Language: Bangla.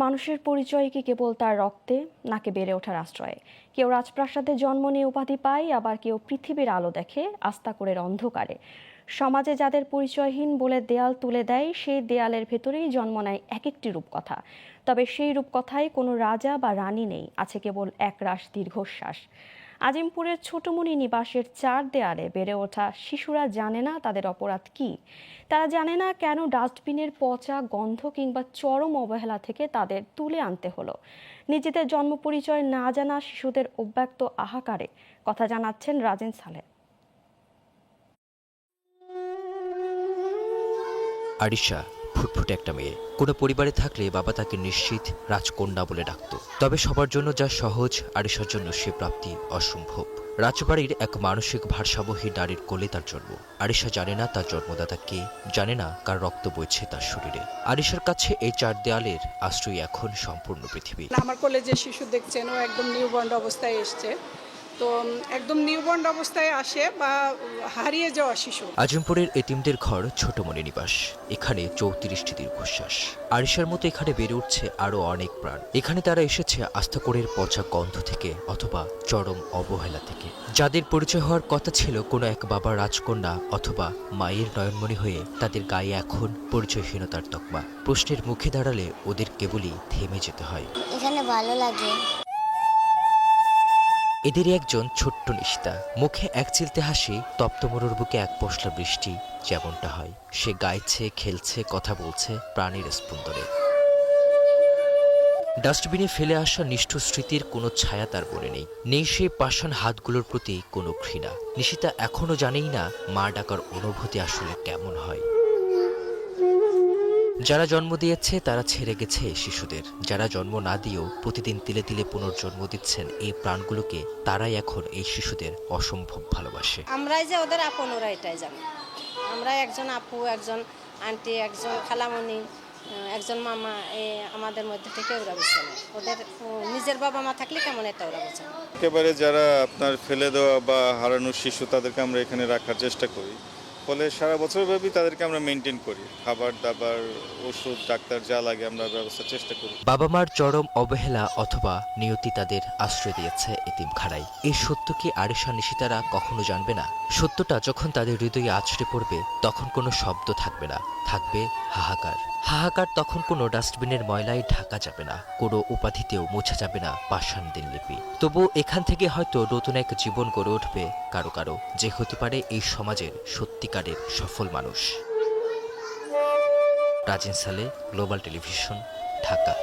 মানুষের পরিচয় কি কেবল তার রক্তে, নাকি বেড়ে ওঠার আশ্রয়ে? কেউ রাজপ্রাসাদে জন্ম নিয়ে উপাধি পায়, আবার কেউ পৃথিবীর আলো দেখে আস্তাকুঁড়ের অন্ধকারে। সমাজে যাদের পরিচয়হীন বলে দেয়াল তুলে দেয়, সেই দেয়ালের ভেতরেই জন্ম নেয় এক একটি রূপকথা। তবে সেই রূপকথায় কোনো রাজা বা রানী নেই, আছে কেবল একরাশ দীর্ঘশ্বাস। আজিমপুরের ছোটমণি নিবাসের 4 দেয়ালে বেড়ে ওঠা শিশুরা জানে না তাদের অপরাধ কি। তারা জানে না কেন ডাস্টবিনের পচা গন্ধ কিংবা চরম অবহেলা থেকে তাদের তুলে আনতে হলো। নিজেদের জন্ম পরিচয় না জানা শিশুদের অব্যক্ত আহাকারে কথা জানাচ্ছেন রাজেন সালেহ। আরিশা ফুটফুটে একটা মেয়ে। কোনো পরিবারে থাকলে বাবা তাকে নিশ্চিত রাজকন্যা বলে ডাকত। তবে সবার জন্য যা সহজ, আরিশার জন্য সে প্রাপ্তি অসম্ভব। রাজবাড়ির এক মানসিক ভারসাম্যহীন নারীর কোলে তার জন্ম। আরিশা জানে না তার জন্মদাতা কে, জানে না কার রক্ত বইছে তার শরীরে। আরিশার কাছে এই 4 দেয়ালের আশ্রয় এখন সম্পূর্ণ পৃথিবী। আমার কোলে যে শিশু দেখছেন, ও একদম নিউবর্ন অবস্থায় এসছে। তো একদম নিউবর্ন অবস্থায় আসে বা হারিয়ে যাওয়া শিশু। আজিমপুরের এতিমদের ঘর ছোটমণি নিবাস। এখানে 34টি দীর্ঘশ্বাস। আরিশার মতো এখানে বেড়ে উঠছে আরো অনেক প্রাণ। এখানে তারা এসেছে আস্তাকুঁড়ের পচা গন্ধ থেকে অথবা চরম অবহেলা থেকে। যাদের পরিচয় হওয়ার কথা ছিল কোনো এক বাবার রাজকন্যা অথবা মায়ের নয়নমণি হয়ে, তাদের গায়ে এখন পরিচয়হীনতার তকমা। প্রশ্নের মুখে দাঁড়ালে ওদের কেবলই থেমে যেতে হয়। এখানে ভালো লাগে। এদেরই একজন ছোট্ট নিশিতা। মুখে এক চিলতে হাসি, তপ্ত মরুর বুকে এক পশলা বৃষ্টি যেমনটা হয়। সে গাইছে, খেলছে, কথা বলছে প্রাণীর স্পন্দনে। ডাস্টবিনে ফেলে আসা নিষ্ঠুর স্মৃতির কোনো ছায়া তার মনে নেই। নেই সেই পাষাণ হাতগুলোর প্রতি কোনো ঘৃণা। নিশিতা এখনো জানেই না মা ডাকার অনুভূতি আসলে কেমন হয়। যারা জন্ম দিয়েছে তারা ছেড়ে গেছে শিশুদের। যারা জন্ম না দিয়েও প্রতিদিন তিলে তিলে পুনর্জন্ম দিচ্ছেন এই প্রাণগুলোকে, তারাই এখন এই শিশুদের অসম্ভব ভালোবাসে। আমরাই যে ওদের আপন, ওরা এটাই জানে। আমরা একজন আপু, একজন আন্টি, একজন খালামণি, একজন মামা, আমাদের মধ্যে থেকে ওরা বুঝছে না। ওদের নিজের বাবা মা থাকলে কেমন এটা ওরা বোঝে না। একেবারে যারা আপনার ফেলে দেওয়া বা হারানোর শিশু, তাদেরকে আমরা এখানে রাখার চেষ্টা করি। ফলে সারা বছরব্যাপী তাদেরকে আমরা মেনটেন করি। খাবার দাবার, ওষুধ, ডাক্তার যা লাগে আমরা ব্যবস্থার চেষ্টা করি। বাবা মার চরম অবহেলা অথবা নিয়তি তাদের আশ্রয় দিয়েছে এতিমখানায়। এই সত্য কি আরিশা নিশিতারা কখনো জানবে না? সত্যটা যখন তাদের হৃদয়ে আছড়ে পড়বে, তখন কোনো শব্দ থাকবে না, থাকবে হাহাকার। হাহাকার তখন কোনো ডাস্টবিনের ময়লায় ঢাকা যাবে না, কোনো উপাধিতেও মোছা যাবে না পাষাণ দিনলিপি। তবু এখান থেকে হয়তো নতুন এক জীবন গড়ে উঠবে কারো কারো, যে হতে পারে এই সমাজের সত্যিকারের সফল মানুষ। Rajen Saleh, global television, Dhaka.